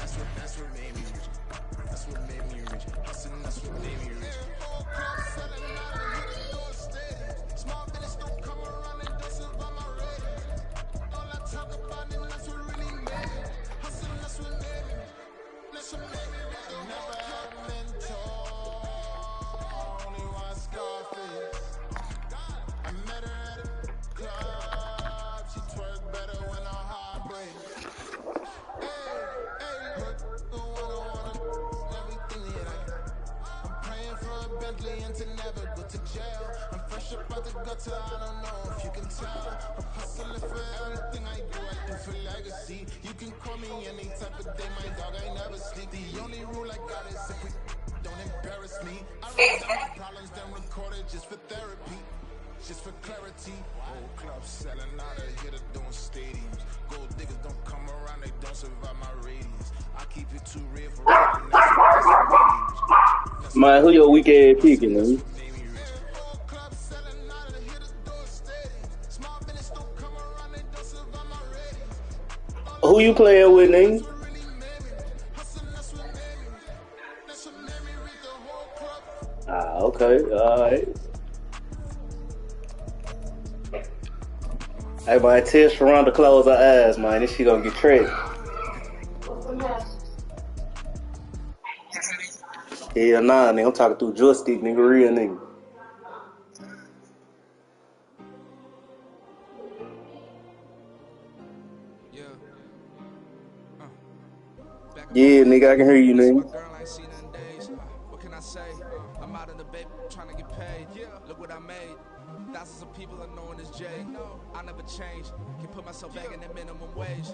That's what made me rich. That's what made me rich. Hustling, that's what made me rich. Small business don't come around and don't survive my rating. All I talk about it, that's what really made me. Hustling, that's what made me rich. That's what made me rich. Never had a mentor, only one Scarface. I met her at a club, she twerk better when her heart breaks. Bentley and to never go to jail. I'm fresh up out the gutter, I don't know if you can tell. I'm hustling for everything I do for legacy. You can call me any type of day, my dog, I never sleep. The only rule I got is if we don't embarrass me. I write down my problems, then record it just for therapy. Just for clarity. Whole club selling out of here to doing stadiums. Gold diggers don't come around, they don't survive my radius. I keep it too real for real. Man, who your weak ass picking, man? Who you playing with, nigga? Ah, okay, alright. Hey, man, tell Sharonda to close her eyes, man. This shit gonna get tricky. Hell nah, nigga. I'm talking through joystick, nigga. Real nigga. Yeah, nigga, I can hear you, nigga. What can I say? I'm out in the baby trying to get paid. Look what I made. Thousands of people are knowing this J. I never change. Can put myself back in that minimum wage.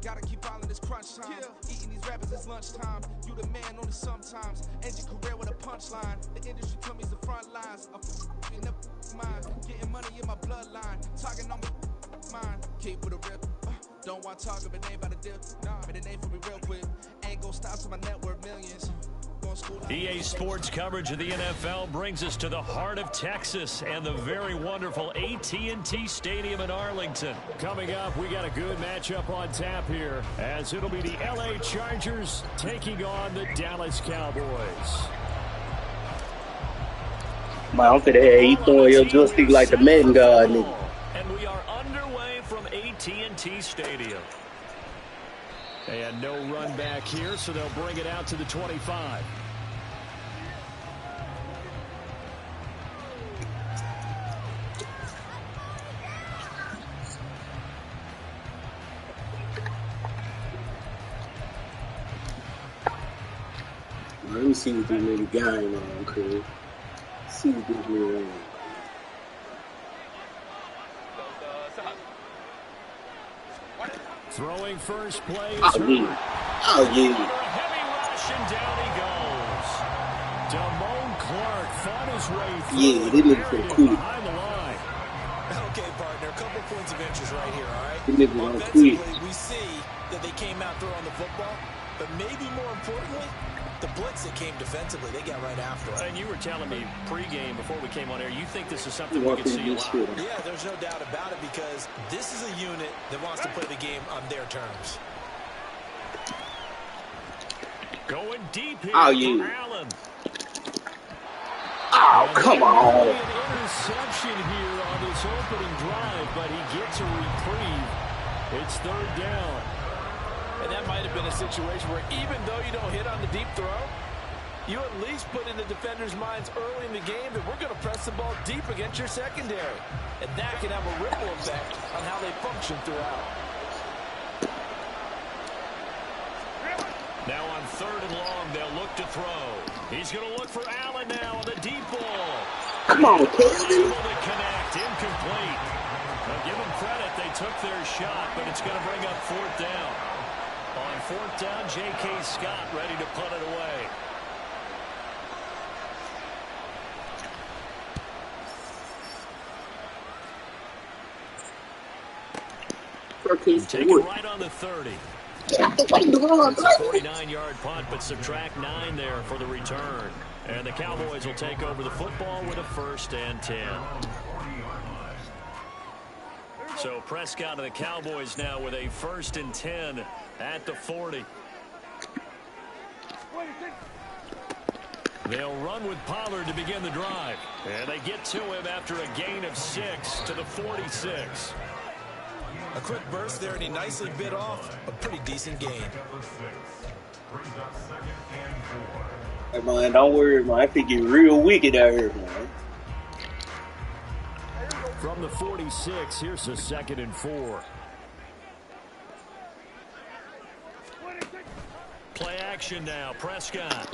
Gotta keep all in this crunch time. Eating these rappers it's lunchtime. You the man only sometimes. End your career with a punchline. The industry told me it's the front lines. I'm in the mind. Getting money in my bloodline. Talking on my mind. Keep with a rip. Don't want to talk of a name by the dip. Made a name for me real quick. Ain't gon' stop till my net worth millions. EA Sports coverage of the NFL brings us to the heart of Texas and the very wonderful AT&T Stadium in Arlington. Coming up, we got a good matchup on tap here, as it'll be the LA Chargers taking on the Dallas Cowboys. Man, I'm finna have you throwing your joystick like the Madden God, nigga. And we are underway from AT&T Stadium. And no run back here, so they'll bring it out to the 25. Let me see what this nigga got on, Chris. See what this nigga on. Throwing first play is Oh, yeah. Oh, yeah. Heavy rush, and down he goes. Damone Clark fought his way through. Yeah, this nigga finna quit. Behind the line. Okay, partner, a couple points of interest right here, all right? This nigga gonna quit. We see that they came out throwing the football, but maybe more importantly, the blitz that came defensively, they got right after it. And you were telling me pregame before we came on air, you think this is something we could see a lot. Yeah, there's no doubt about it, because this is a unit that wants to play the game on their terms. Going deep here for Allen. Oh, come on. An interception here on this opening drive, but he gets a reprieve. It's third down. And that might have been a situation where even though you don't hit on the deep throw, you at least put in the defenders' minds early in the game that we're going to press the ball deep against your secondary. And that can have a ripple effect on how they function throughout. Now on third and long, they'll look to throw. He's going to look for Allen now on the deep ball. Come on, Kevin. Able to connect, incomplete. Now give them credit, they took their shot, but it's going to bring up fourth down. On fourth down, J.K. Scott ready to punt it away. Take it right on the 30. It's a 49-yard punt, but subtract 9 there for the return. And the Cowboys will take over the football with a 1st and 10. So Prescott and the Cowboys now with a 1st and 10 at the 40. They'll run with Pollard to begin the drive. And they get to him after a gain of 6 to the 46. A quick burst there, and he nicely bit off a pretty decent gain. Hey, man, don't worry, man. I think get real wicked out here, man. From the 46, here's a 2nd and 4. Play action now, Prescott.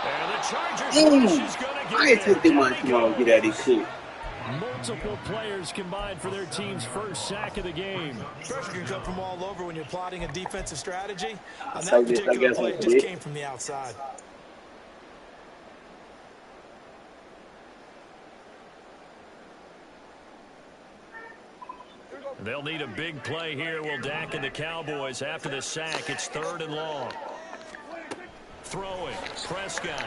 And the Chargers rush is going to get I ain't took that much long to get out of this shit. Multiple players combined for their team's first sack of the game. Pressure can come from all over when you're plotting a defensive strategy. On that particular play, it just came from the outside. They'll need a big play here. Will Dak and the Cowboys after the sack. It's 3rd and long. Throwing. Prescott.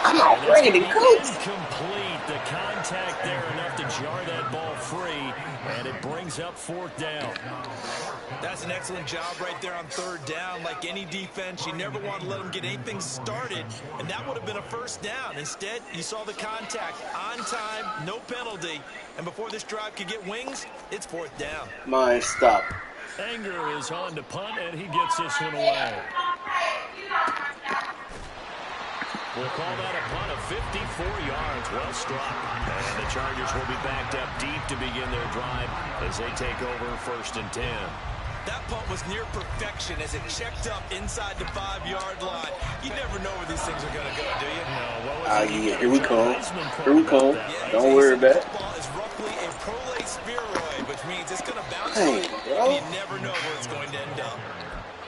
I'm not ready to go. Incomplete. The contact there enough to jar that ball free, and it brings up 4th down. That's an excellent job right there on 3rd down. Like any defense, you never want to let them get anything started, and that would have been a 1st down. Instead, you saw the contact on time, no penalty, and before this drive could get wings, it's 4th down. Man, stop. Anger is on to punt, and he gets this one away. We'll call that a punt of 54 yards. Well struck. And the Chargers will be backed up deep to begin their drive as they take over 1st and 10. That punt was near perfection as it checked up inside the 5-yard line. You never know where these things are going to go, do you? No. Yeah, here we come. Here we come. Don't worry about it. The ball is roughly a prolate spheroid, which means it's going to bounce Hey, and you never know where it's going to end up.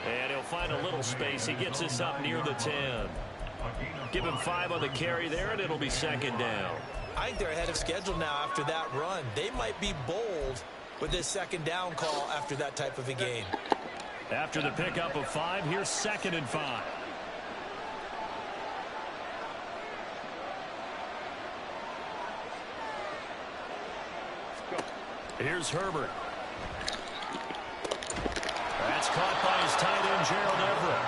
And he'll find a little space. He gets us up near the 10. Give him 5 on the carry there, and it'll be 2nd down. I think they're ahead of schedule now after that run. They might be bold with this 2nd down call after that type of a game. After the pickup of 5, here's 2nd and 5. Here's Herbert. That's caught by his tight end, Gerald Everett.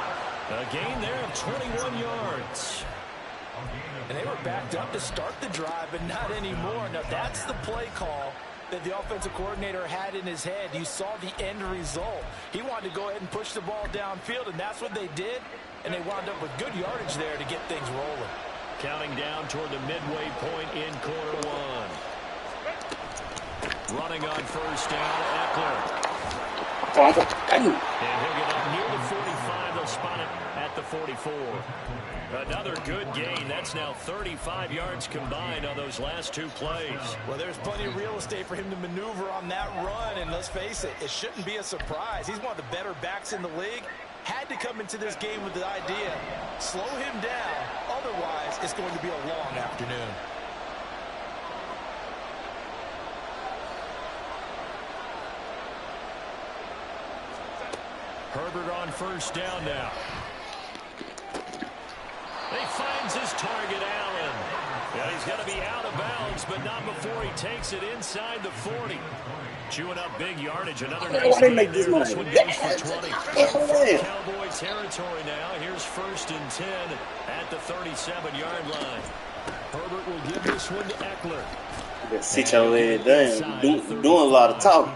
A gain there of 21 yards. And they were backed up to start the drive, but not anymore. Now, that's the play call that the offensive coordinator had in his head. You saw the end result. He wanted to go ahead and push the ball downfield, and that's what they did. And they wound up with good yardage there to get things rolling. Counting down toward the midway point in quarter 1. Running on 1st down, Eckler. And he'll get up near the 45. They'll spot it at the 44. Another good gain. That's now 35 yards combined on those last 2 plays. Well, there's plenty of real estate for him to maneuver on that run, and let's face it, it shouldn't be a surprise. He's one of the better backs in the league. Had to come into this game with the idea, slow him down, otherwise it's going to be a long afternoon. Herbert on 1st down now. He finds his target, Allen. Yeah, he's going to be out of bounds, but not before he takes it inside the 40. Chewing up big yardage. Another nice gain there. This one goes for 20. Cowboy territory now. Here's 1st and 10 at the 37-yard line. Herbert will give this one to Eckler. Sit your head down. Doing a lot of talking.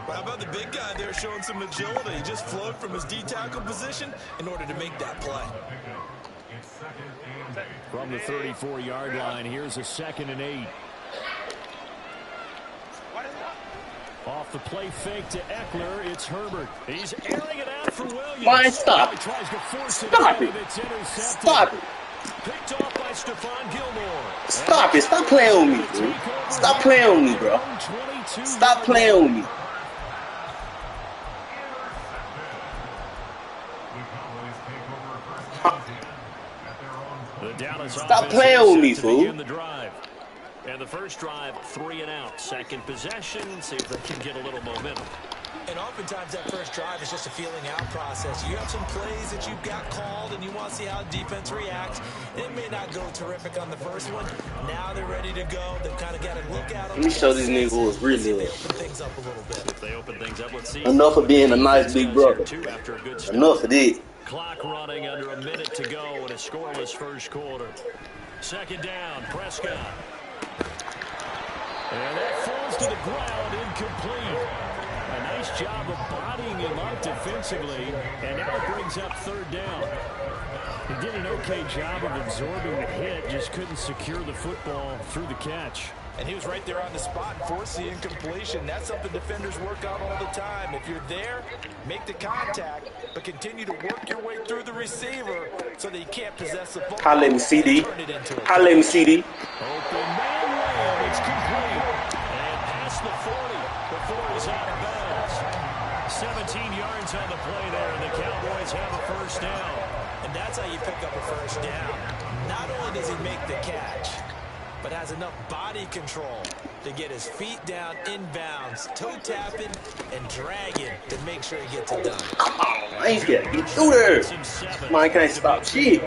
How about the big guy there showing some agility? He just flowed from his D-tackle position in order to make that play. From the 34-yard line, here's a 2nd and 8. Off the play fake to Eckler, it's Herbert. He's airing it out for Williams. Why stop? Stop it. Stop it. Picked off by Stephon Gilmore. Stop it. Stop playing with me, bro. Stop playing with me, bro. Stop playing with me. Stop playing with me, fool. And the first drive, 3 and out. Second possession, see if they can get a little momentum. And oftentimes that first drive is just a feeling out process. You have some plays that you've got called and you want to see how defense reacts. It may not go terrific on the first one. Now they're ready to go. They've kind of got to look at them. Let me show these niggas who is really good. Open things up a little bit. If they open things up, let's see. Enough of being a nice big brother. Enough of it. clock running under a minute to go in a scoreless first quarter. Second down, Prescott. And that falls to the ground, incomplete. A nice job of bodying him up defensively, and now it brings up third down. He did an okay job of absorbing the hit, just couldn't secure the football through the catch. And he was right there on the spot and forced the incompletion. That's something defenders work on all the time. If you're there, make the contact, but continue to work your way through the receiver so that you can't possess the football. Holla me, CD. Holla me, CD. Open man layup. It's complete. And past the 40 before he's out of bounds. 17 yards on the play there, and the Cowboys have a first down. And that's how you pick up a first down. Not only does he make the catch, but has enough body control to get his feet down inbounds, toe tapping and dragging to make sure he gets it done. Come on, I ain't got to get through there. Mine can't stop shit.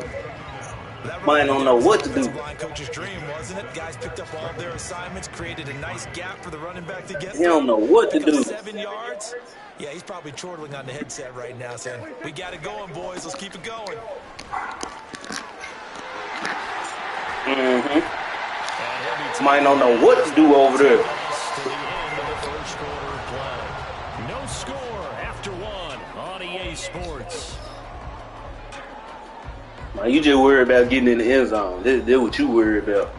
Mine don't know what to do. Line coach's dream, wasn't it? Guys picked up all of their assignments, created a nice gap for the running back to get. He don't know what to do. 7 yards. Yeah, he's probably chortling on the headset right now, saying, "We got it going, boys. Let's keep it going." Mine don't know what to do over there. To the end of the first quarter of play. No score after one on EA Sports. Man, you just worry about getting in the end zone. That's what you worry about.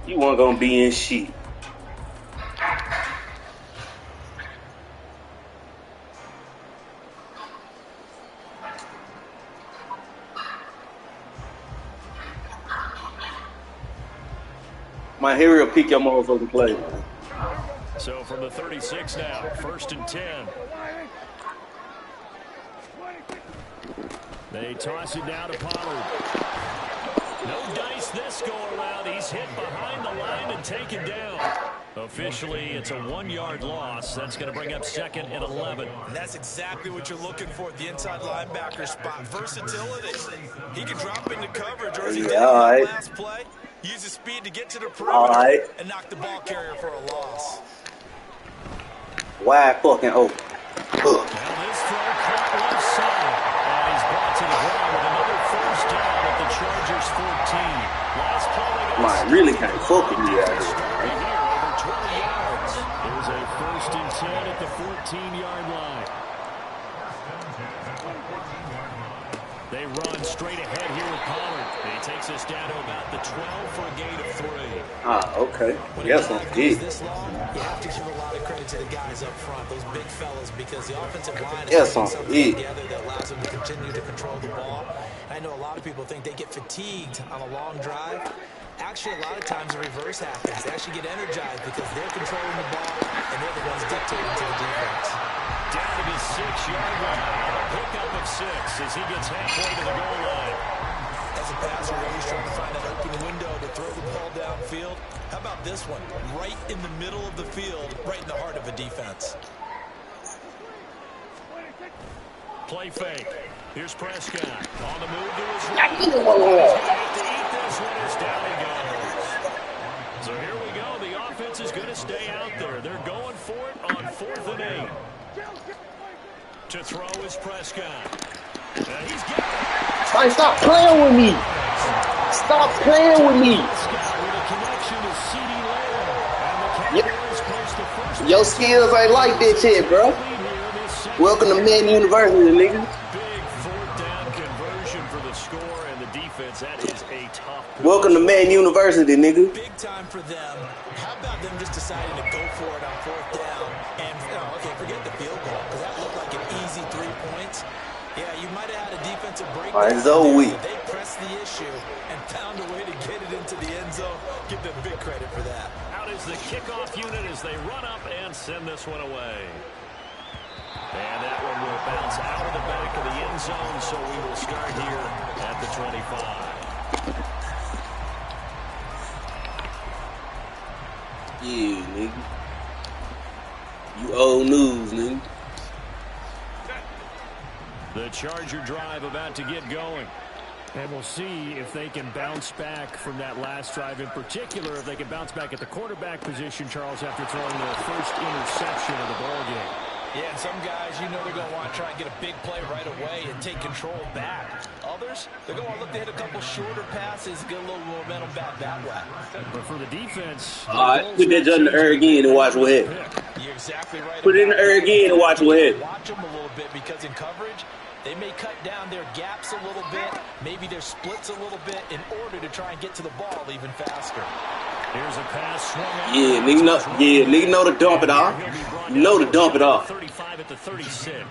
You weren't gonna be in shit. My hurry will pick your motherfucking play, man. So from the 36 now, 1st and 10. They toss it down to Pollard. No dice this go around. He's hit behind the line and taken down. Officially, it's a 1-yard loss. That's going to bring up 2nd and 11. And that's exactly what you're looking for at the inside linebacker spot. Versatility. He can drop into coverage, or as he did on the last play, use his speed to get to the perimeter and knock the ball carrier for a loss. Wide fucking open. Now this throw caught left side. And he's brought to the ground with another first down at the Chargers 14. Last play they got. Man, really can't fuck with me out here. Starting here over 20 yards. There's a 1st and 10 at the 14-yard line. They run straight ahead here with Pollard. He takes us down to about the 12 for a gain of 3. Okay. Yes, I'm good. This long, you have to give a lot of credit to the guys up front, those big fellas, because the offensive line Yes, is putting something yeah. together that allows them to continue to control the ball. I know a lot of people think they get fatigued on a long drive. Actually, a lot of times the reverse happens. They actually get energized because they're controlling the ball and they're the ones dictating to the defense. Down to the 6-yard line. A pickup of 6 as he gets halfway to the goal line. As a passer, you're always trying to find that open window to throw the ball downfield. How about this one? Right in the middle of the field, right in the heart of a defense. Play fake. Here's Prescott on the move to his right. He's going to have to eat this one as down he goes. So here we go. The offense is going to stay out there. They're going for it on 4th and 8. To throw is Prescott. He's got it. Hey, stop playing with me. Stop playing with me. Prescott with a connection to C.D. Lamb. And the Cowboys post the first. Your skills ain't like that shit, bro. Welcome to Man University, nigga. Big 4th down conversion for the score and the defense. That is a tough position. Welcome to Man University, nigga. Big time for them. How about them just deciding to go for it on 4th down? And, okay, forget the field goal, because that looked like an easy 3 points. Yeah, you might have had a defensive breakdown. All right, it's over with. They pressed the issue and found a way to get it into the end zone. Give them big credit for that. Out is the kickoff unit as they run up and send this one away. And that one will bounce out of the back of the end zone, so we will start here at the 25. Yeah, nigga. You old news, nigga. The Charger drive about to get going. And we'll see if they can bounce back from that last drive in particular, if they can bounce back at the quarterback position, Charles, after throwing their first interception of the ball game. Yeah, some guys, you know they're going to want to try and get a big play right away and take control back. Others, they're going to want to look to hit a couple shorter passes, get a little momentum back that way. But for the defense... All right, put that just in the air again and watch what happens. You're exactly right. Put it in the air again and watch what happens. Watch them a little bit because in coverage, they may cut down their gaps a little bit, maybe their splits a little bit in order to try and get to the ball even faster. Here's a pass swung out. Yeah, nigga know to dump it off. You know to dump it off. 35 at the 36.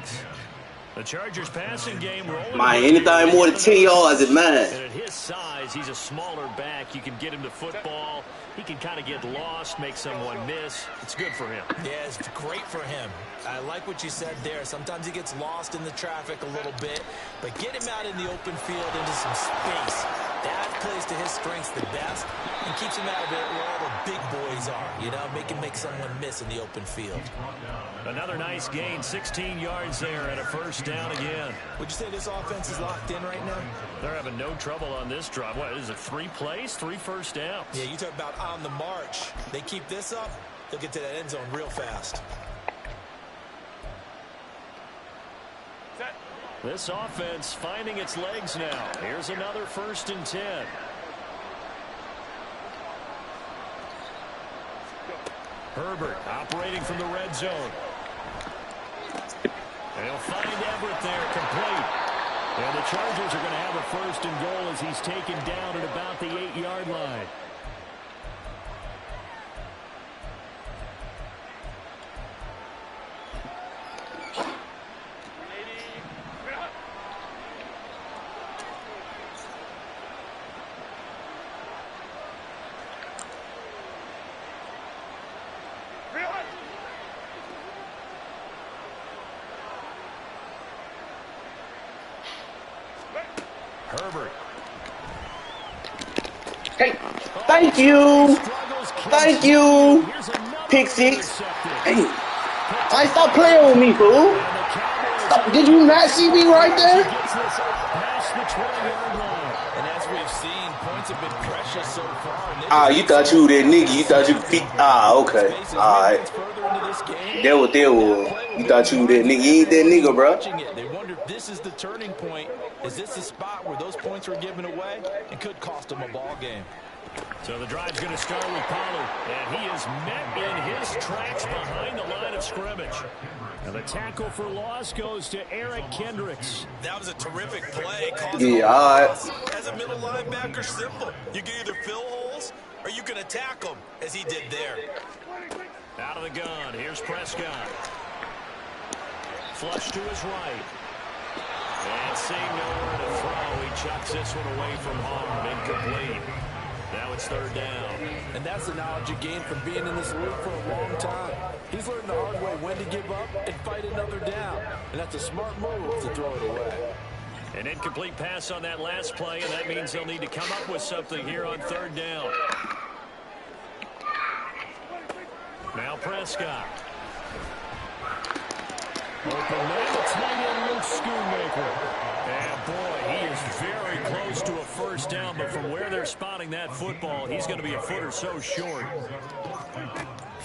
The Chargers passing game rolling. Man, anything more than 10 yards is mine. And at his size, he's a smaller back. You can get him to football. He can kind of get lost, make someone miss. It's good for him. Yeah, it's great for him. I like what you said there. Sometimes he gets lost in the traffic a little bit, but get him out in the open field into some space. That plays to his strengths the best and keeps him out of it where all the big boys are. You know, make someone miss in the open field. Another nice gain, 16 yards there and a first down again. Would you say this offense is locked in right now? They're having no trouble on this drive. What is it, 3 plays, 3 first downs? Yeah, you talk about on the march. They keep this up, they'll get to that end zone real fast. This offense finding its legs now. Here's another 1st and 10. Herbert operating from the red zone. They'll find Everett there, complete. And the Chargers are going to have a 1st and goal as he's taken down at about the 8-yard line. Herbert. Hey, thank you. Thank you. Pick 6. Hey, I stop playing with me, fool. Stop. Did you not see me right there? And as we've seen, points have been precious so far. You thought you were that nigga. You thought you could beat. Okay. All right. That was. You thought you were that nigga. You ain't that nigga, bro. They wonder if this is the turning point. Is this the spot where those points were given away? It could cost them a ball game. So the drive's going to start with Pollard, and he is met in his tracks behind the line of scrimmage. And the tackle for loss goes to Eric Kendricks. That was a terrific play. Yeah, all right. As a middle linebacker, simple. You can either fill holes or you can attack them, as he did there. Out of the gun, here's Prescott. Flush to his right. And seeing nowhere to throw, he chucks this one away from harm. Incomplete. Now it's 3rd down. And that's the knowledge you gain from being in this league for a long time. He's learned the hard way when to give up and fight another down. And that's a smart move to throw it away. An incomplete pass on that last play, and that means they'll need to come up with something here on 3rd down. Now Prescott. Open man, the tight end Luke Schoonmaker. And boy, he is very close to a first down, but from where they're spotting that football, he's going to be a foot or so short.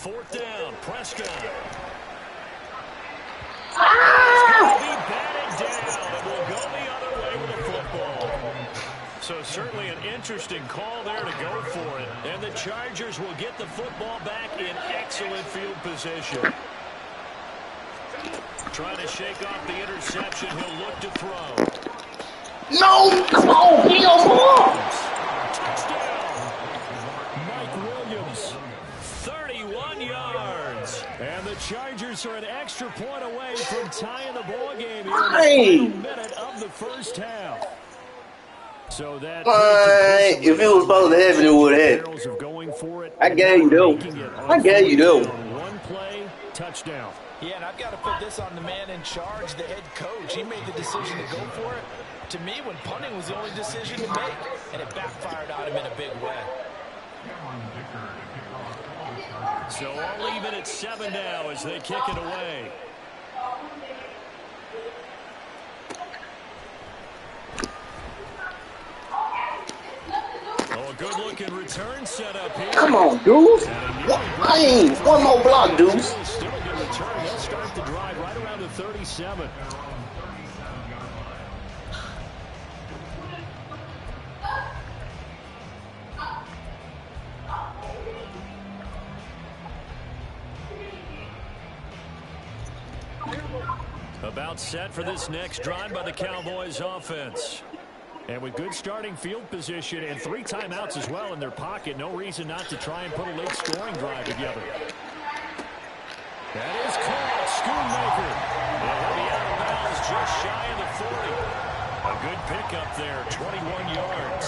4th down, Prescott. He'll be batted down, and will go the other way with the football. So certainly an interesting call there to go for it. And the Chargers will get the football back in excellent field position. Trying to shake off the interception. He'll look to throw. No! Come on! Get your ball! Touchdown! Mike Williams. 31 yards. And the Chargers are an extra point away from tying the ball game here in the final minute of the first half. So that if it was supposed to happen, it would have happened. I gave you though. I gave you though. One play, touchdown. Yeah, and I've got to put this on the man in charge, the head coach. He made the decision to go for it. To me, when punting was the only decision to make, and it backfired on him in a big way. So all even at 7 now as they kick it away. good-looking return set up here. Come on, Deuce. I ain't. One more block, Deuce. Still a good return. They'll start the drive right around the 37. About set for this next drive by the Cowboys offense. And with good starting field position and 3 timeouts as well in their pocket, no reason not to try and put a late scoring drive together. That is caught. Schoonmaker. He'll be out of bounds just shy of the 40. A good pickup there, 21 yards.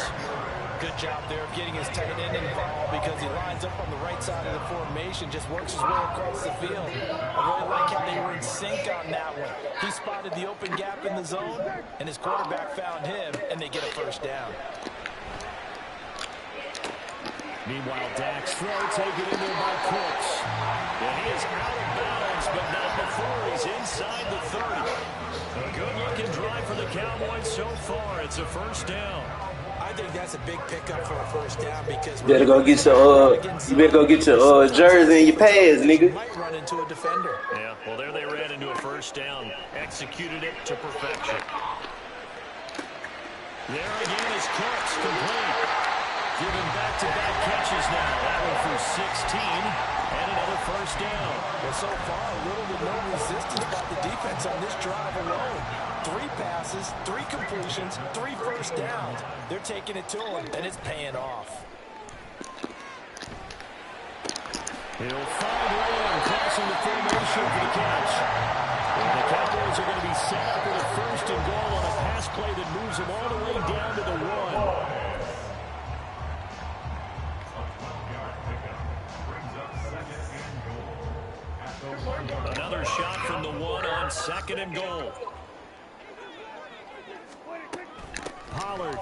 Good job there of getting his tight end involved because he lines up on the right side of the formation, just works his way across the field. I really like how they were in sync on that one. He spotted the open gap in the zone, and his quarterback found him, and they get a first down. Meanwhile, Dak's throw taken in there by Cooks. And he is out of bounds, but not before he's inside the 30. A good-looking drive for the Cowboys so far. It's a first down. I think that's a big pickup for a first down because you better go get your jersey and your pads, nigga. Might run into a defender. Yeah, well, there they ran into a first down. Executed it to perfection. There again is Cooks, complete. Giving back-to-back catches now. That one for 16 and another first down. Well, so far, little to no resistance by the defense on this drive alone. 3 passes, 3 completions, 3 first downs. They're taking it to him, and it's paying off. He'll find Lamb crossing the formation for the catch. And the Cowboys are going to be set up with a first and goal on a pass play that moves them all the way down to the 1. Another shot from the 1 on 2nd and goal. Pollard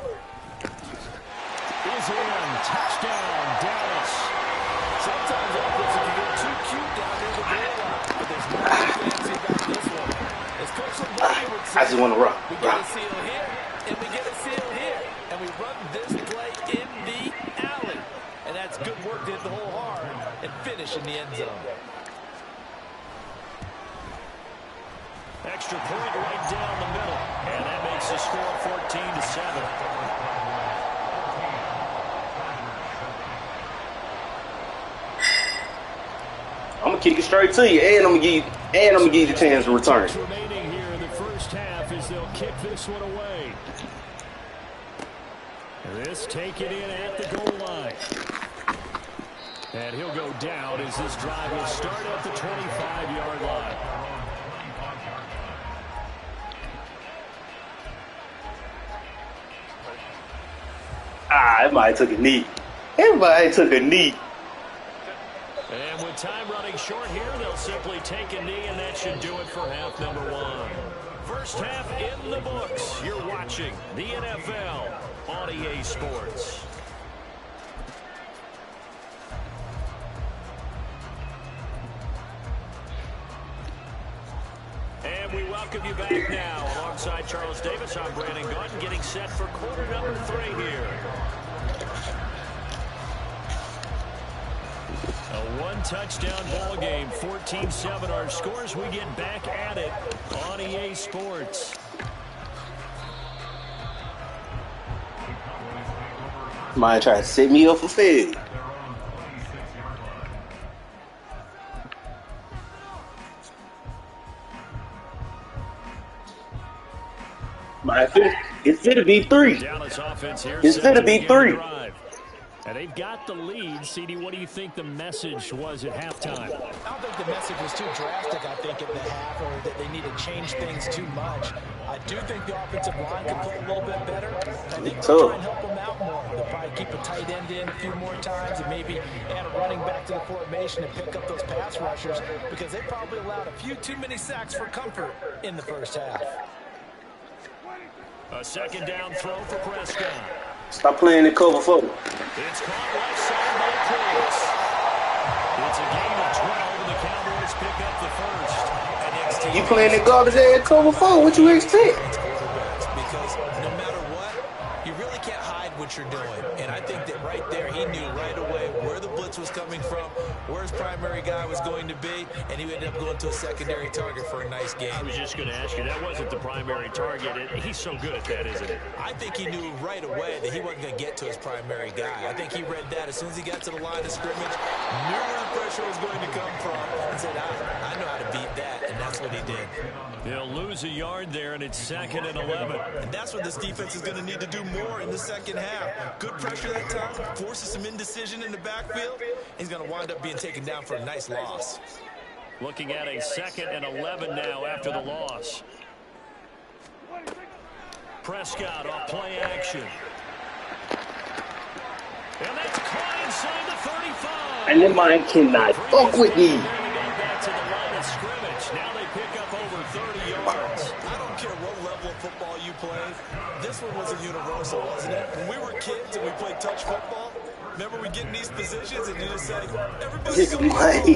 is in. Touchdown, Dallas. Sometimes offense can get too cute down near the goal line, but there's nothing fancy about this one. As Coach LeBron would say, I just want to rock. We get a seal here, and we get a seal here, and we run this play in the alley. And that's good work to hit the hole hard and finish in the end zone. Extra point right down the middle. And that makes the score 14-7. I'm gonna kick it straight to you, and I'm gonna give you the chance to return. Remaining here in the first half as they'll kick this one away. This take it in at the goal line. And he'll go down as this drive will start at the 25-yard line. Everybody took a knee. Everybody took a knee. And with time running short here, they'll simply take a knee, and that should do it for half number 1. First half in the books. You're watching the NFL on EA Sports. And we welcome you back now. Alongside Charles Davis, I'm Brandon Gautin, getting set for quarter number 3 here. A 1-touchdown ball game, 14-7 our scores. We get back at it on EA Sports. Might try to set me up for failure. It's going to be 3. Dallas offense here. It's going to be 3. And they've got the lead. CD, what do you think the message was at halftime? I don't think the message was too drastic, I think, at the half, or that they need to change things too much. I do think the offensive line can play a little bit better. I think they'll try and help them out more. They'll probably keep a tight end in a few more times and maybe add a running back to the formation and pick up those pass rushers because they probably allowed a few too many sacks for comfort in the first half. A second down throw for Prescott. Stop playing the cover 4. It's caught left side by Cooks. It's a gain of 12, and the Cowboys pick up the first. You playing the garbage ass cover 4? What you expect? Because no matter what, you really can't hide what what you're doing. And I think that right there, he knew right away where the blitz was coming from, where his primary guy was going to be, and he ended up going to a secondary target for a nice gain. I was just going to ask you, that wasn't the primary target. He's so good at that, isn't he? I think he knew right away that he wasn't going to get to his primary guy. I think he read that as soon as he got to the line of scrimmage, knew where the pressure was going to come from, and said, I know how to beat that, and that's what he did. He'll lose a yard there, and it's 2nd and 11. And that's what this defense is going to need to do more in the second half. Good pressure that time, forces some indecision in the backfield. He's going to wind up being taken down for a nice loss. Looking at a 2nd and 11 now after the loss. Prescott off play action. And that's caught inside the 35. And that man cannot fuck with me. Back to the line of scrimmage. Now they pick up over 30 yards. I don't care what level of football you played. This one wasn't universal, wasn't it? When we were kids and we played touch football, remember we get in these positions and you just say, everybody's going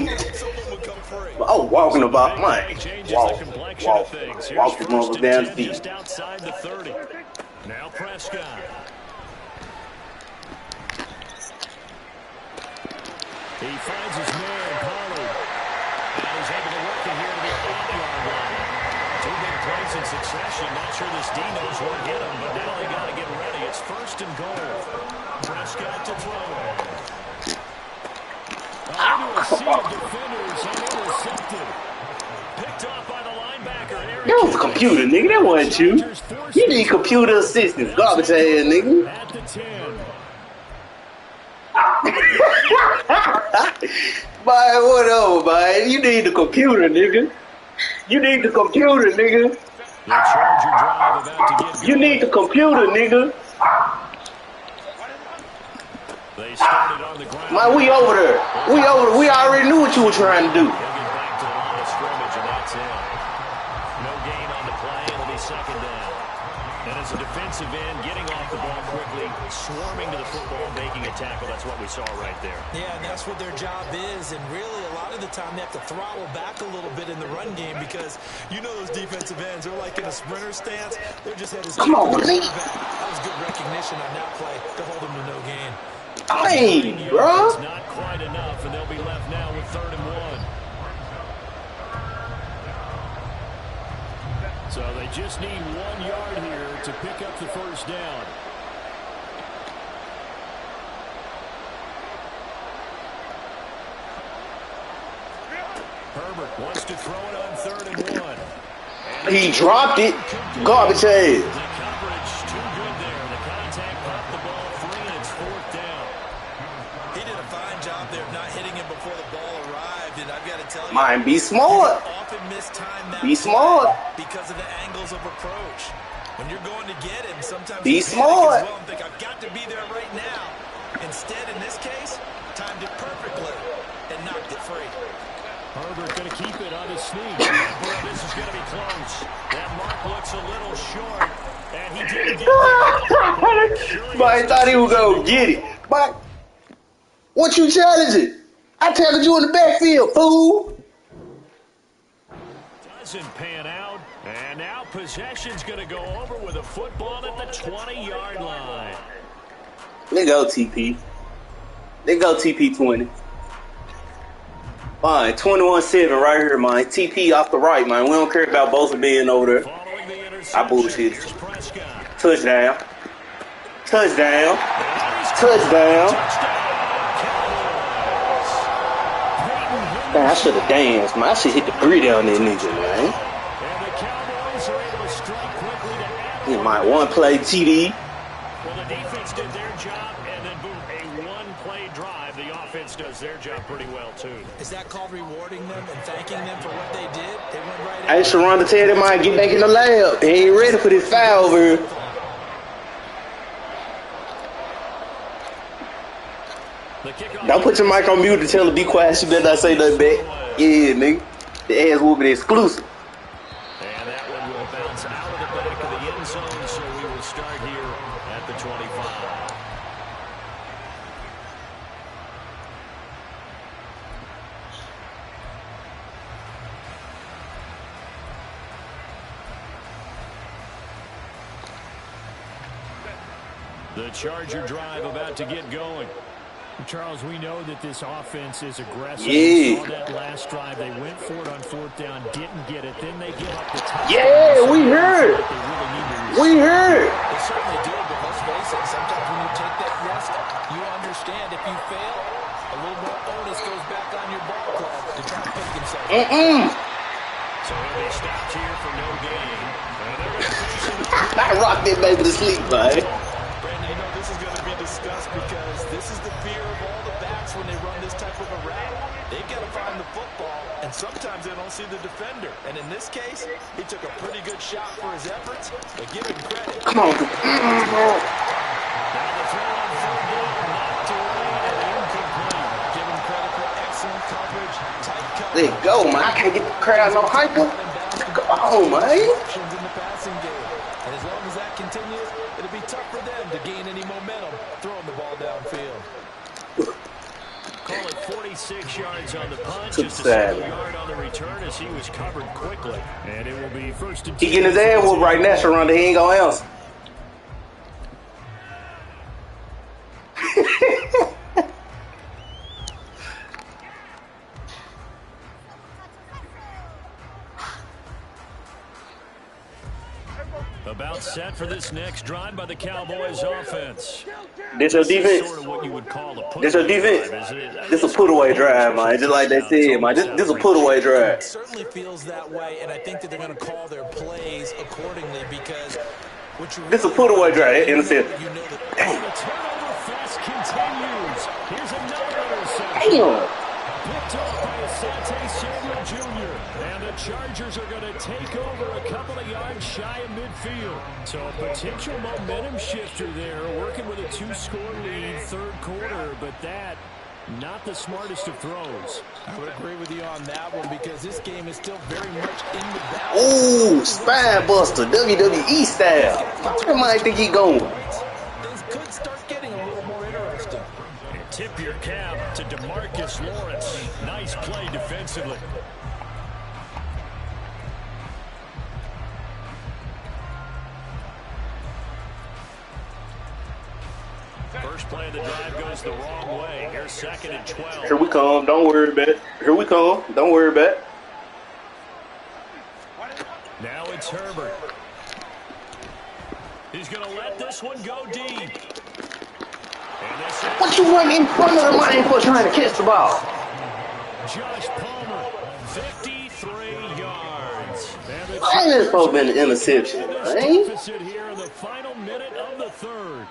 to someone would come free. Oh, walking about Mike. Walk from over down the field. Just outside the 30. Now Prescott. He finds his man, Pollard. And he's able to work it here to the 8-yard line. 2 big plays in succession. Not sure this D knows where to hit him, but now they got to get ready. It's 1st and goal. Prescott to throw. Into a sea of defenders and intercepted. Picked off by the linebacker. That was a computer, nigga. That wasn't you. You need computer assistance. Garbage ass, nigga. At the 10. Man, whatever, man. You need the computer, nigga. You need the computer, nigga. The Charger drive about to get going. You need the computer, nigga. They started on the ground. Man, we over there. We over there. We already knew what you were trying to do. He'll get back to the line of scrimmage, and that's it. No gain on the play. It'll be 2nd down. And as a defensive end, getting off the ball quickly, swarming to the football, making a tackle. That's what we saw right there. Yeah, and that's what their job is. And really, a lot of the time, they have to throttle back a little bit in the run game because you know those defensive ends, they're like in a sprinter stance. They're just headed straight Come on, to the nigga. quarterback. That was good recognition on that play to hold them to no gain. Hey, bro. It's not quite enough, and they'll be left now with 3rd and 1. So they just need 1 yard here to pick up the 1st down. Herbert wants to throw it on 3rd and 1. And He dropped it. Garbage ass. the coverage too good there. The contact popped the ball free, and it's 4th down. He did a fine job there of not hitting him before the ball arrived. And I've got to tell you, Man, be smart. often mistime that Be smart. because of the angles of approach. When you're going to get him, sometimes Be you panic smart. as well and think, I've got to be there right now. Instead, in this case, timed it perfectly and knocked it free. Herbert going to keep it on his sneak. Boy, this is going to be close. That mark looks a little short, and he didn't get there. But I thought he was going to get it. But what you challenging? I challenged you in the backfield, fool. Doesn't pan out, and now possession's going to go over with a football at the 20-yard line. Let go, TP. Let go, TP 20. Fine, 21-7 right here, man. TP off the right, man. We don't care about both being over there. I bullshit. Touchdown. Touchdown. Touchdown. Man, I should have danced, man. I should hit the 3 down there, nigga, man. Get my one-play TD. Well, the defense did their job, and then boom, a one-play drive. The offense does their job pretty well, too. Is that called rewarding them and thanking them for what they did? They went right I should run to tell them, man, get back in the lab. They ain't ready for this foul over here. Don't put your mic on mute to tell her be quiet. She better not say nothing back. Yeah, nigga. The ass will be exclusive. And that one will bounce out of the back of the end zone, so we will start here at the 25. The Charger drive about to get going. Charles, we know that this offense is aggressive. Yeah. We saw that last drive. They went for it on 4th down, didn't get it. Then they give up the touchdown. Yeah, we heard. We heard. They certainly did, but let's face it, sometimes when you take that risk, you understand if you fail, a little more onus goes back on your ball club to try to pick themselves up. So he'll be stopped here for no gain. I rocked that baby to sleep, man. Brandon, you know this is going to be discussed because this is the fear of all the backs when they run this type of a route. They've got to find the football, and sometimes they don't see the defender. And in this case, he took a pretty good shot for his efforts, but give him credit. Come on. Now the throw on 3rd down, knocked away and incomplete. Give him credit for excellent coverage, tight coverage. Let go, man. I can't get the crowd no hyper. Come on, man. In the passing game. And as long as that continues, it'll be tough for them to gain any momentum throwing the ball downfield. Call it 46 yards on the punt, Too just a sad. single yard on the return as he was covered quickly. And it will be 1st and 10. He getting his ass whooped right now, Sharonda. He ain't gonna answer. About set for this next drive by the Cowboys offense. This your defense. Sort of what you would call a This your defense. This a put away drive, man. Just like they said, man. This a put away drive. It certainly feels that way, and I think that they're going to call their plays accordingly because what you This a put away drive. Intercept. The turnover fest continues. Here's another interception. Damn. Picked off by Asante Samuel Jr. And the Chargers are going to take over a couple of yards shy of midfield. So a potential momentum shifter there, working with a 2-score lead, 3rd quarter, but that not the smartest of throws. I would agree with you on that one because this game is still very much in the balance. Ooh, spine buster, WWE style. Where might think he going? Things could start getting a little more interesting. And tip your cap to DeMarcus Lawrence. Nice play defensively. First play of the drive goes the wrong way. Here's 2nd and 12. Here we come. Don't worry about it. Here we come. Don't worry about it. Now it's Herbert. He's going to let this one go deep. What you running in front of the line for trying to catch the ball? Josh Palmer, 53 yards. Why is this supposed to be an interception, man? Deficit here in the final minute of the 3rd.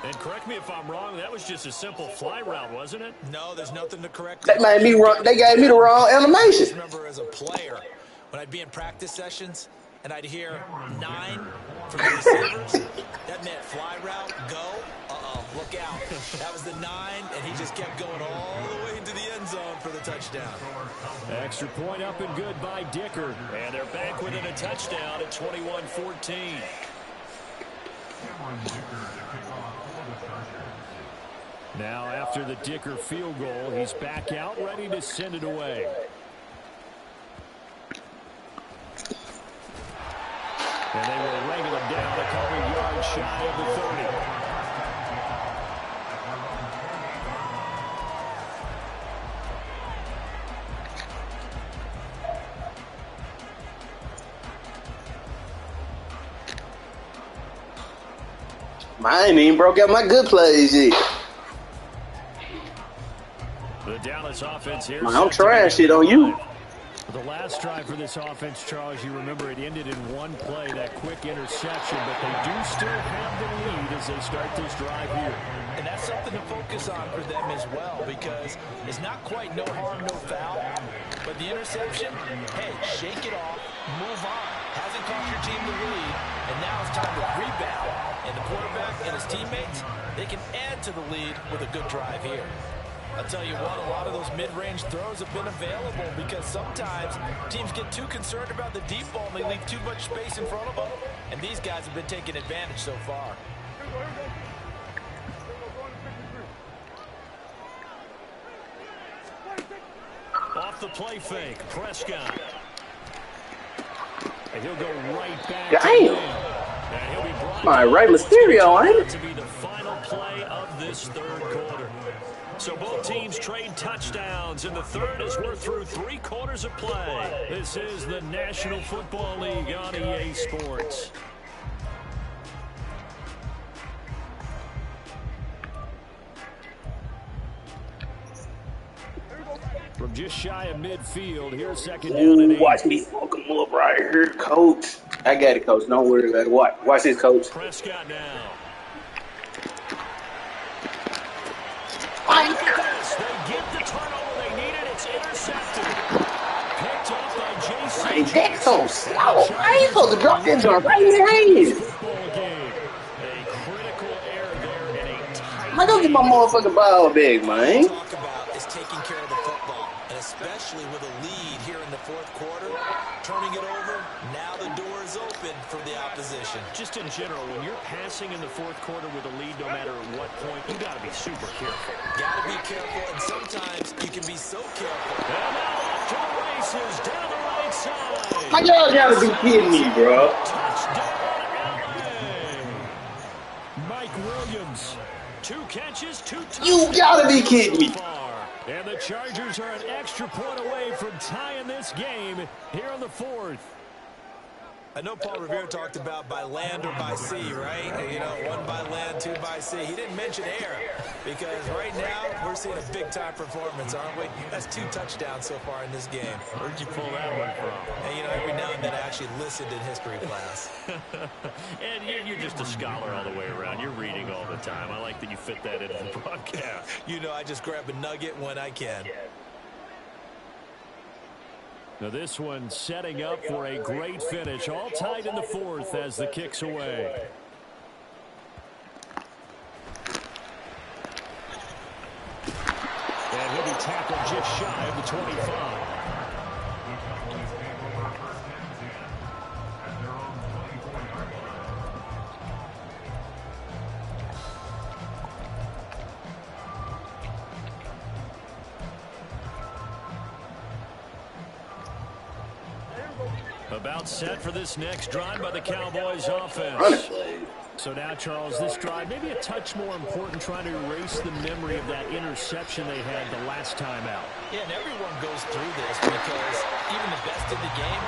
And correct me if I'm wrong, that was just a simple fly route, wasn't it? No, there's nothing to correct. That made me wrong. They gave me the wrong I animation. remember as a player, when I'd be in practice sessions and I'd hear 9 from the receivers, that meant fly route, go, look out. That was the 9, and he just kept going all the way into the end zone for the touchdown. Extra point up and good by Dicker. And they're back within a touchdown at 21-14. Now after the Dicker field goal, he's back out ready to send it away. And they will wrangle him down a couple yards shy of the 30. I ain't even broke out my good plays yet. The Dallas offense here. Man, I'm trying shit on you. The last drive for this offense, Charles, you remember it ended in one play, that quick interception, but they do still have the lead as they start this drive here. And that's something to focus on for them as well, because it's not quite no harm, no foul, but the interception, hey, shake it off, move on. Hasn't cost your team the lead, and now it's time to rebound. And the quarterback and his teammates, they can add to the lead with a good drive here. I'll tell you what, a lot of those mid-range throws have been available because sometimes teams get too concerned about the deep ball and they leave too much space in front of them. And these guys have been taking advantage so far. Off the play fake, Prescott. And he'll go right back. Damn. And he'll be brought My down, Rey Mysterio, ain't it? to be the final play of this third quarter. So both teams trade touchdowns, and the third as we're through 3 quarters of play. This is the National Football League on EA Sports. From just shy of midfield, here's second down and 8. Watch me fuck him up right here, coach. I got it, coach. Don't worry about it. Watch this, coach. Prescott now. Look at this. They get the turnover they needed. It's intercepted. Picked up by Jason. Man, that's so slow. I ain't supposed to drop that jump right in their hands. Football game. A critical error there and a tight. I don't get my motherfucking ball back, man. Talk about is taking care of the football, and especially with a lead here in the fourth quarter, turning it over. Now the door is open for the opposition. Just in general, when you're passing in the fourth quarter with a lead, no matter at what point, you got to be super careful. Got to be careful, and sometimes you can be so careful. And now off to the races down the right side. My y'all gotta be kidding me, bro. Touchdown, LA. Mike Williams. 2 catches, 2 touchdowns. You gotta be kidding me. And the Chargers are an extra point away from tying this game here in the fourth. I know Paul Revere talked about by land or by sea, right? You know, 1 by land, 2 by sea. He didn't mention air because right now we're seeing a big-time performance, aren't we? That's 2 touchdowns so far in this game. Where'd you pull that one from? And, you know, every now and then I actually listened in history class. And you're just a scholar all the way around. You're reading all the time. I like that you fit that into the broadcast. You know, I just grab a nugget when I can. Now this one setting up for a great finish. All tied in the fourth as the kick's away. And he'll be tackled just shy of the 25. About set for this next drive by the Cowboys offense. So now, Charles, this drive maybe a touch more important, trying to erase the memory of that interception they had the last time out. Yeah, and everyone goes through this because even the best in the game,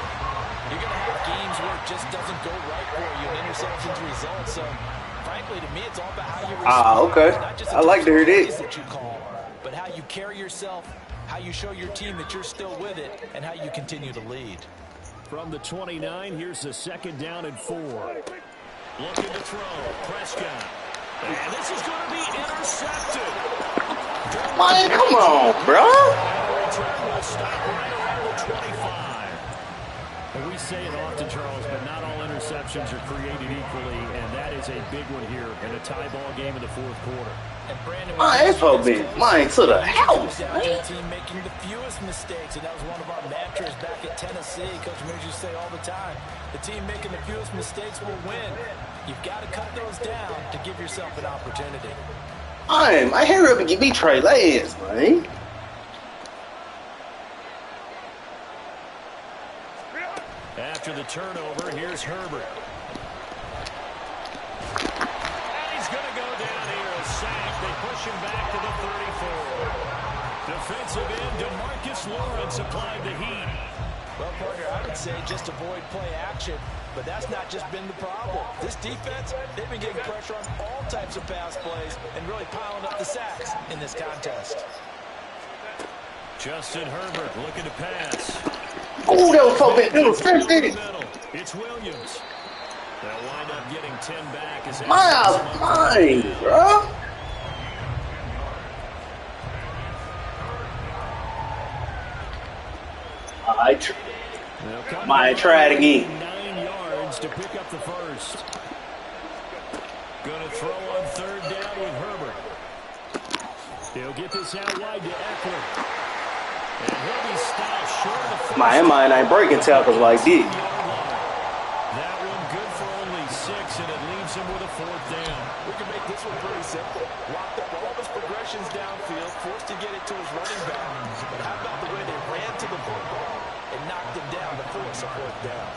you're going to have games where it just doesn't go right for you, and interceptions result. So, frankly, to me, it's all about how you respond. Okay. Not just I like to hear this. that you call, but how you carry yourself, how you show your team that you're still with it, and how you continue to lead. From the 29, here's the second down and 4. Looking to throw. Prescott. And this is going to be intercepted. Man, come on, bro. Stop right around the 25. And we say it often, Charles, but not all interceptions are created equally, and that is a big one here in a tie ball game in the fourth quarter. And Brandon, My info been mine to the house, the man. team making the fewest mistakes, and that was one of our mantras back at Tennessee. Coach Mears used to say all the time, the team making the fewest mistakes will win. You've got to cut those down to give yourself an opportunity. I hurry up and give me Trey Lance, man. After the turnover, here's Herbert. And he's going to go down here, a sack. They push him back to the 34. Defensive end, DeMarcus Lawrence applied the heat. Well, partner, I would say just avoid play action, but that's not just been the problem. This defense, they've been getting pressure on all types of pass plays and really piling up the sacks in this contest. Justin Herbert looking to pass. Oh, that was so bad. That was so bad. It's Williams. They'll wind up getting 10 back. As Mine, bro. Might try it again. 9 yards to pick up the first. Gonna throw on third down with Herbert. He'll get this out wide to Eckler. And he'll be stopped short of the first. My mind ain't breaking tackles like this. That one good for only 6, and it leaves him with a fourth down. We can make this one pretty simple. Locked up all of his progressions downfield, forced to get it to his running back. But how about the way they ran to the football and knocked him down to force a fourth down?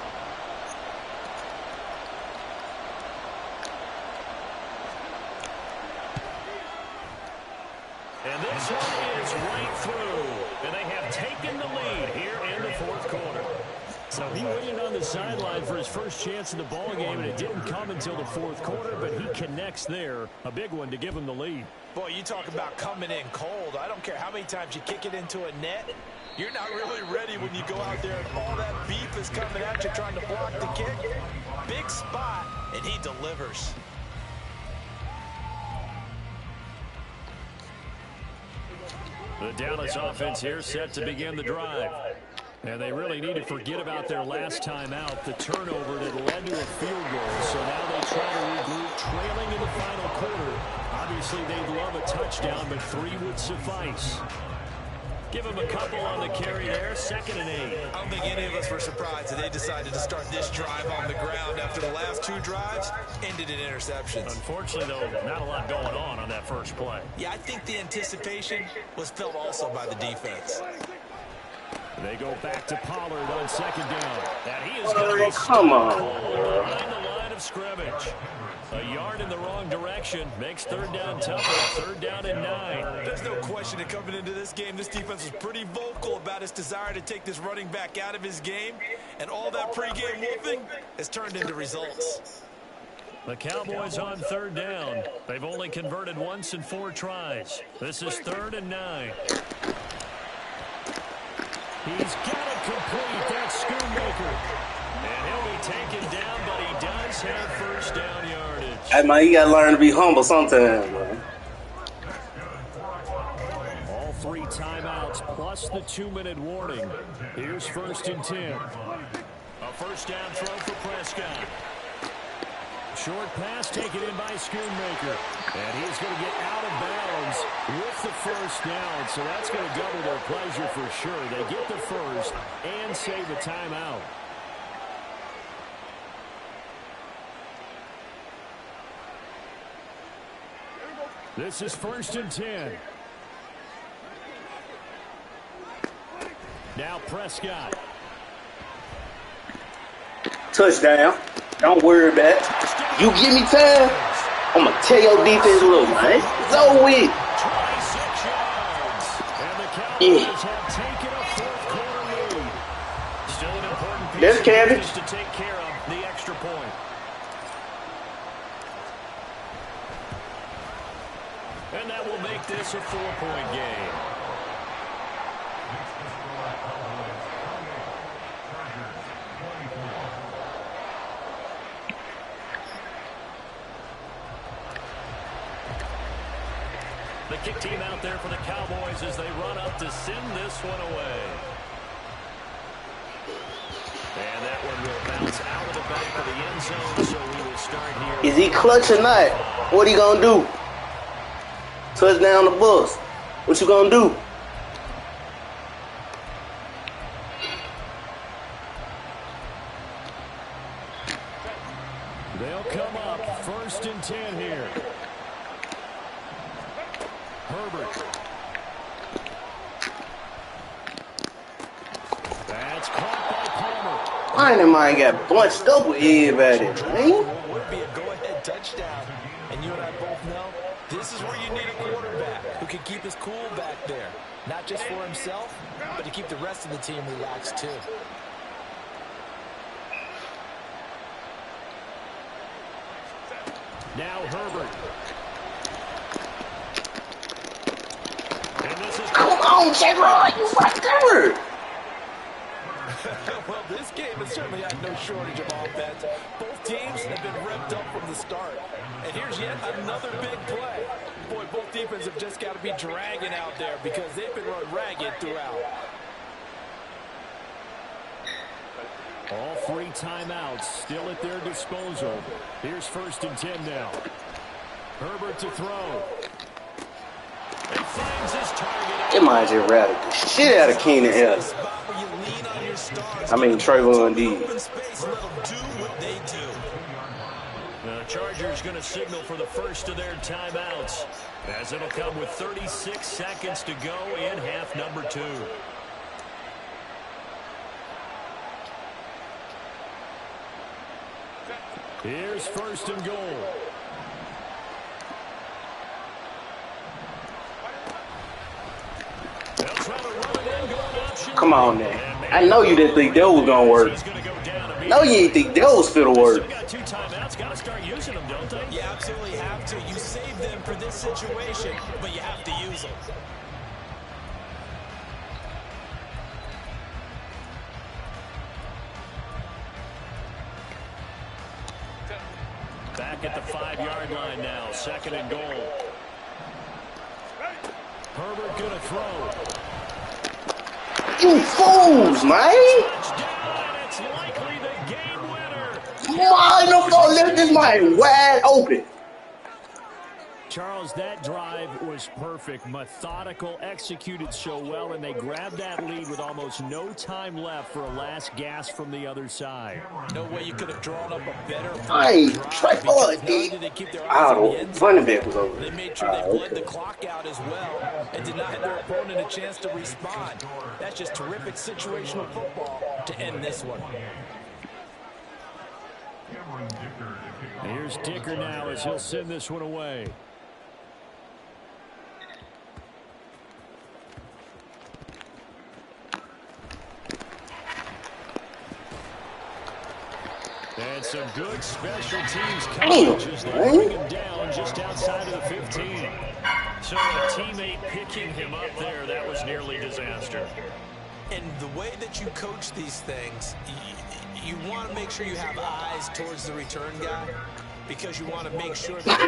this one is right through. And they have taken the lead here in the fourth quarter. So he waited on the sideline for his first chance in the ball game, and it didn't come until the fourth quarter, but he connects there. A big one to give him the lead. Boy, you talk about coming in cold. I don't care how many times you kick it into a net. You're not really ready when you go out there and all that beef is coming at you trying to block the kick. Big spot, and he delivers. The Dallas offense here set to begin the drive. And they really need to forget about their last time out, the turnover that led to a field goal. So now they try to regroup, trailing in the final quarter. Obviously, they'd love a touchdown, but 3 would suffice. Give them a couple on the carry there, 2nd and 8. I don't think any of us were surprised that they decided to start this drive on the ground after the last 2 drives ended in interceptions. Unfortunately, though, not a lot going on that first play. Yeah, I think the anticipation was felt also by the defense. They go back to Pollard on 2nd down. And he is going to be come on. behind the line of scrimmage. A yard in the wrong direction makes 3rd down tougher. 3rd down and 9. There's no question that coming into this game, this defense was pretty vocal about its desire to take this running back out of his game. And all that pregame wolfing has turned into results. The Cowboys on 3rd down. They've only converted once in 4 tries. This is 3rd and 9. He's got it complete. That's Schoonmaker. And he'll be taken down, but he does have 1st down yardage. Hey, man, you got to learn to be humble sometimes, man. All 3 timeouts plus the 2-minute warning. Here's 1st and 10. A 1st down throw for Prescott. Short pass taken in by Schoonmaker. And he's going to get out of bounds with the 1st down. So that's going to double their pleasure for sure. They get the 1st and save a timeout. This is 1st and 10. Now Prescott. Touchdown. Don't worry about it. You give me time, I'm going to tell your defense, look, man. It's over with. 26 yards. And the Cowboys have taken a fourth quarter lead. Still an important piece There's of cabbage. business to take care of the extra point. And that will make this a 4-point game. The kick team out there for the Cowboys as they run up to send this one away. And that one will bounce out of the back of the end zone, so we will start here. Is he clutch or not? What he going to do? Touchdown the bus. What you going to do? They'll come up 1st and 10 here. Herbert. That's caught by Palmer. Mine and mine got bunched up with everybody, man. Would be a go-ahead touchdown. And you and I both know this is where you need a quarterback who can keep his cool back there. Not just for himself, but to keep the rest of the team relaxed too. Now Herbert. And this is Come on, J-Roy, you right there. Well, this game has certainly had no shortage of offense. Both teams have been revved up from the start. And here's yet another big play. Boy, both defenses have just got to be dragging out there because they've been run ragged throughout. all 3 timeouts still at their disposal. Here's 1st and 10 now. Herbert to throw. He finds his target. It might just rattle the shit out of Keenan Allen. I mean, Trayvon Diggs. The Chargers going to signal for the first of their timeouts, as it'll come with 36 seconds to go in half number 2. Here's 1st and goal. Come on, man. I know you didn't think that was going to work. No, you didn't think that was going to work. Got 2 timeouts. Got to start using them, don't they? You absolutely have to. You save them for this situation, but you have to use them. Back at the 5-yard line now. 2nd and goal. Herbert going to throw. You fools, man. It's likely the game winner. Why the fuck left this man wide open? Charles, that drive was perfect. Methodical, executed so well, and they grabbed that lead with almost no time left for a last gasp from the other side. No way you could have drawn up a better Hey, Trey Ford, running back was over. They made sure they bled the clock out as well and did not give their opponent a chance to respond. That's just terrific situational football to end this one. Here's Dicker now as he'll send this one away. And some good special teams coverage as they bring him down just outside of the 15. So a teammate picking him up there, that was nearly disaster. And the way that you coach these things, you want to make sure you have eyes towards the return guy because you want to make sure that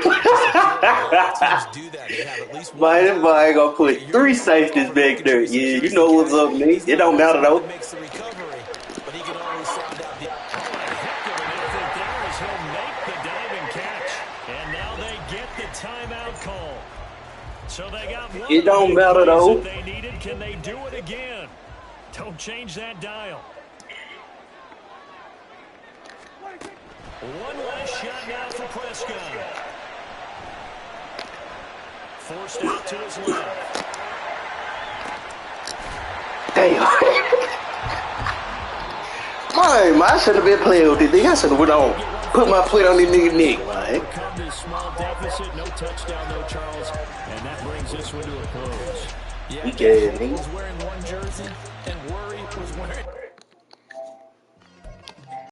teams do that. They have at least one. Everybody gonna put 3 safeties back there. Yeah, you know what's up, me. It don't matter though. Makes the recovery, but he can always sound out the. He'll make the diving catch, and now they get the timeout call. So they got one. It don't matter though. They needed. Can they do it again? Don't change that dial. One last shot now for Prescott. Forced out to his left. Damn. Man, I should have been playing with this thing. I should have went on. Put my foot on this nigga neck, man. Come this small deficit, no touchdown, no Charles, and that brings this one to a close. Yeah, he was wearing one jersey, and Worry was wearing